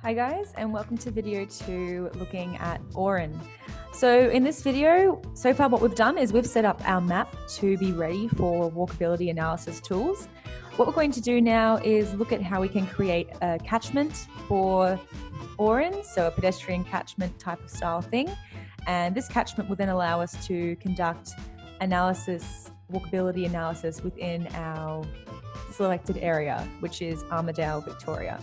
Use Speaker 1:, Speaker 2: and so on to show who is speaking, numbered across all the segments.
Speaker 1: Hi guys, and welcome to video 2 looking at Orin. So in this video, so far what we've done is we've set up our map to be ready for walkability analysis tools. What we're going to do now is look at how we can create a catchment for Orin, so a pedestrian catchment type of style thing. And this catchment will then allow us to conduct walkability analysis within our selected area, which is Armidale, Victoria.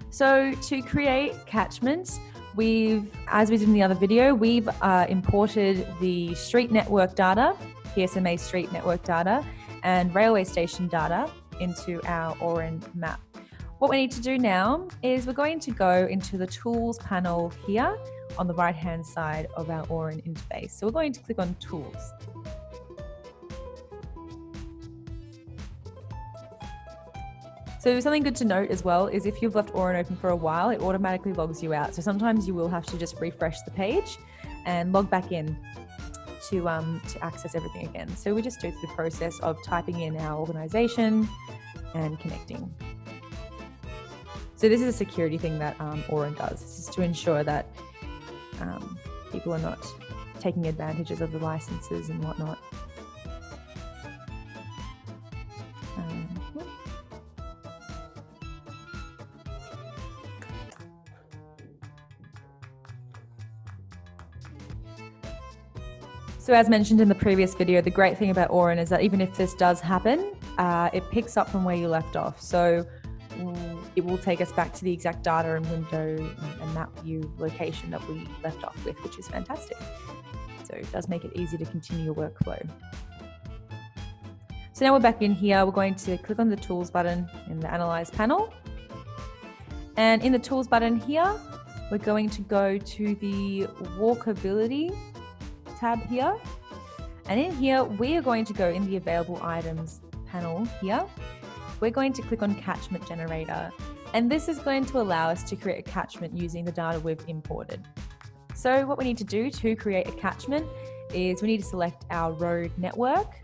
Speaker 1: So to create catchments, as we did in the other video, we've imported the street network data, PSMA street network data, and railway station data into our Orin map. What we need to do now is we're going to go into the tools panel here on the right-hand side of our Orin interface. So we're going to click on tools. So something good to note as well is if you've left Orin open for a while, it automatically logs you out. So sometimes you will have to just refresh the page and log back in to access everything again. So we just go through the process of typing in our organization and connecting. So this is a security thing that Orin does. This is to ensure that people are not taking advantages of the licenses and whatnot. So as mentioned in the previous video, the great thing about Orin is that even if this does happen, it picks up from where you left off. So it will take us back to the exact data and window and map view location that we left off with, which is fantastic. So it does make it easy to continue your workflow. So now we're back in here. We're going to click on the Tools button in the Analyze panel. And in the Tools button here, we're going to go to the Walkability tab here, and in here we are going to go in the Available Items panel here. We're going to click on Catchment Generator, and this is going to allow us to create a catchment using the data we've imported. So what we need to do to create a catchment is we need to select our road network.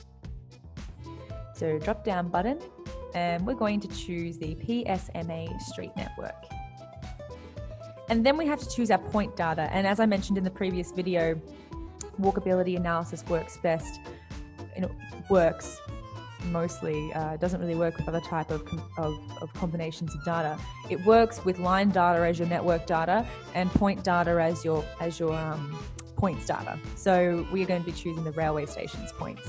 Speaker 1: So drop down button, and we're going to choose the PSMA street network. And then we have to choose our point data, and as I mentioned in the previous video, walkability analysis works best, and it works mostly, doesn't really work with other type of combinations of data. It works with line data as your network data and point data as your points data. So we are going to be choosing the railway station's points.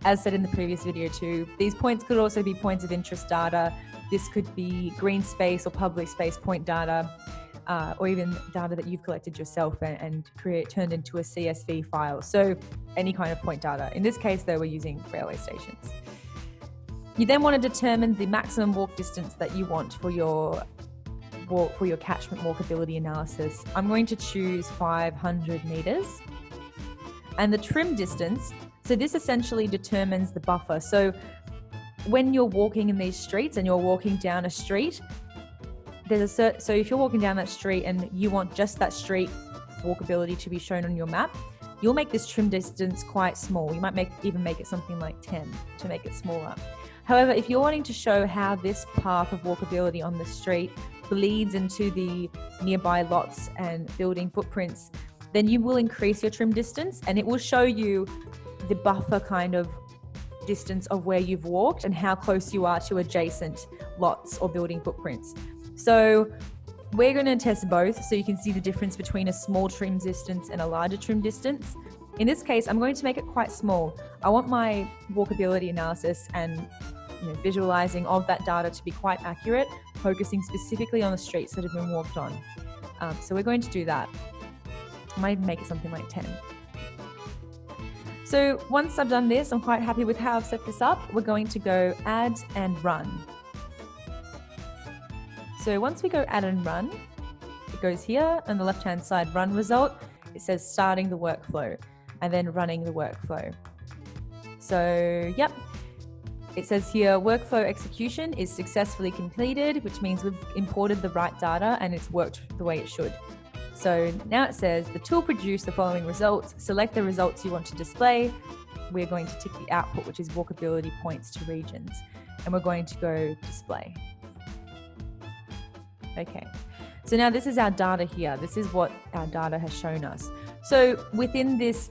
Speaker 1: As said in the previous video too, these points could also be points of interest data. This could be green space or public space point data. Or even data that you've collected yourself and turned into a CSV file. So any kind of point data. In this case, though, we're using railway stations. You then want to determine the maximum walk distance that you want for your catchment walkability analysis. I'm going to choose 500 meters. And the trim distance, so this essentially determines the buffer. So when you're walking in these streets and you're walking down a street, so if you're walking down that street and you want just that street walkability to be shown on your map, you'll make this trim distance quite small. You might even make it something like 10 to make it smaller. However, if you're wanting to show how this path of walkability on the street bleeds into the nearby lots and building footprints, then you will increase your trim distance, and it will show you the buffer kind of distance of where you've walked and how close you are to adjacent lots or building footprints. So we're going to test both so you can see the difference between a small trim distance and a larger trim distance. In this case, I'm going to make it quite small. I want my walkability analysis and visualizing of that data to be quite accurate, focusing specifically on the streets that have been walked on. So we're going to do that. I might even make it something like 10. So once I've done this, I'm quite happy with how I've set this up. We're going to go Add and Run. So once we go Add and Run, it goes here on the left-hand side, Run Result. It says starting the workflow and then running the workflow. So yep, it says here workflow execution is successfully completed, which means we've imported the right data and it's worked the way it should. So now it says the tool produced the following results. Select the results you want to display. We're going to tick the output, which is walkability points to regions, and we're going to go display. Okay, So now this is our data here. This is what our data has shown us. So within this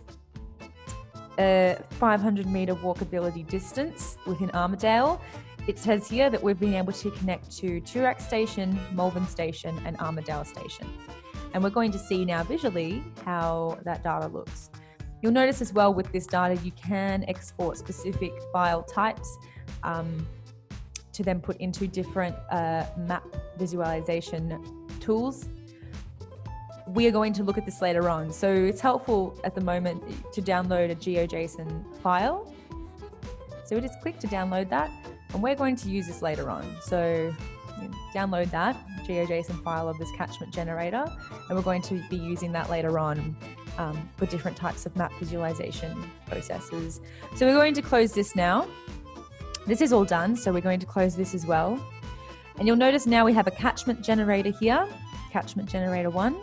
Speaker 1: 500-meter walkability distance within Armidale, it says here that we've been able to connect to Toorak Station, Malvern Station, and Armidale Station. And we're going to see now visually how that data looks. You'll notice as well with this data, you can export specific file types to then put into different map visualization tools. We are going to look at this later on. So it's helpful at the moment to download a GeoJSON file. So it is quick to download that. And we're going to use this later on. So download that GeoJSON file of this catchment generator, and we're going to be using that later on for different types of map visualization processes. So we're going to close this now. This is all done, so we're going to close this as well. And you'll notice now we have a catchment generator here, catchment generator 1.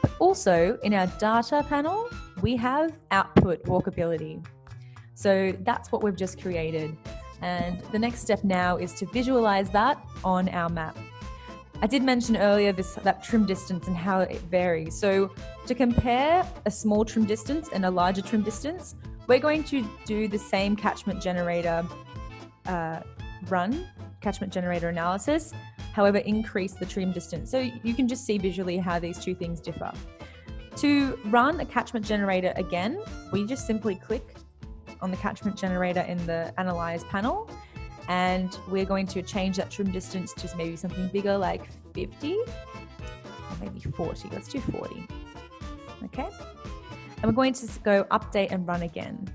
Speaker 1: But also in our data panel, we have output walkability. So that's what we've just created. And the next step now is to visualize that on our map. I did mention earlier that trim distance and how it varies. So to compare a small trim distance and a larger trim distance, we're going to do the same catchment generator catchment generator analysis, however, increase the trim distance. So you can just see visually how these two things differ. To run a catchment generator again, we just simply click on the catchment generator in the Analyze panel, and we're going to change that trim distance to maybe something bigger like 50 or maybe 40. Let's do 40. Okay. And we're going to go update and run again.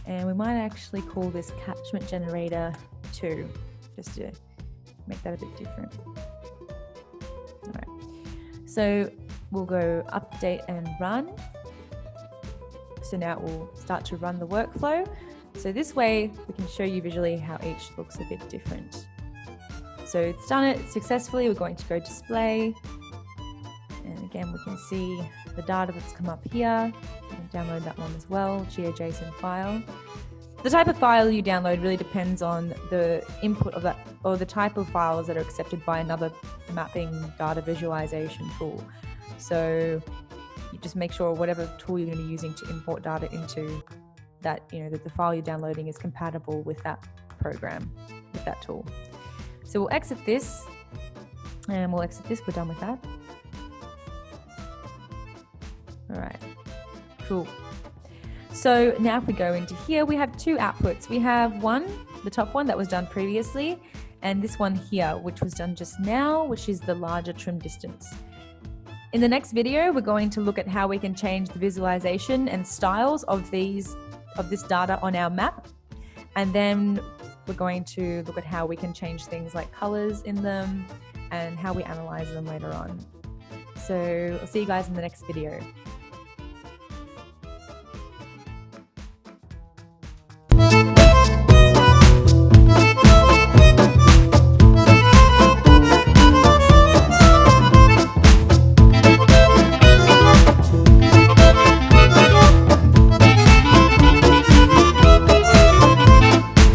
Speaker 1: And we might actually call this catchment generator 2, just to make that a bit different. All right. So we'll go update and run. So now it will start to run the workflow. So this way we can show you visually how each looks a bit different. So it's done it successfully. We're going to go display. And again, we can see the data that's come up here. And download that one as well, GeoJSON file. The type of file you download really depends on the input of that, or the type of files that are accepted by another mapping data visualization tool. So you just make sure whatever tool you're going to be using to import data into that, that the file you're downloading is compatible with that program, with that tool. So we'll exit this, and we'll exit this. We're done with that. All right, cool. So now if we go into here, we have two outputs. We have one, the top one that was done previously, and this one here, which was done just now, which is the larger trim distance. In the next video, we're going to look at how we can change the visualization and styles of this data on our map. And then we're going to look at how we can change things like colors in them and how we analyze them later on. So I'll see you guys in the next video.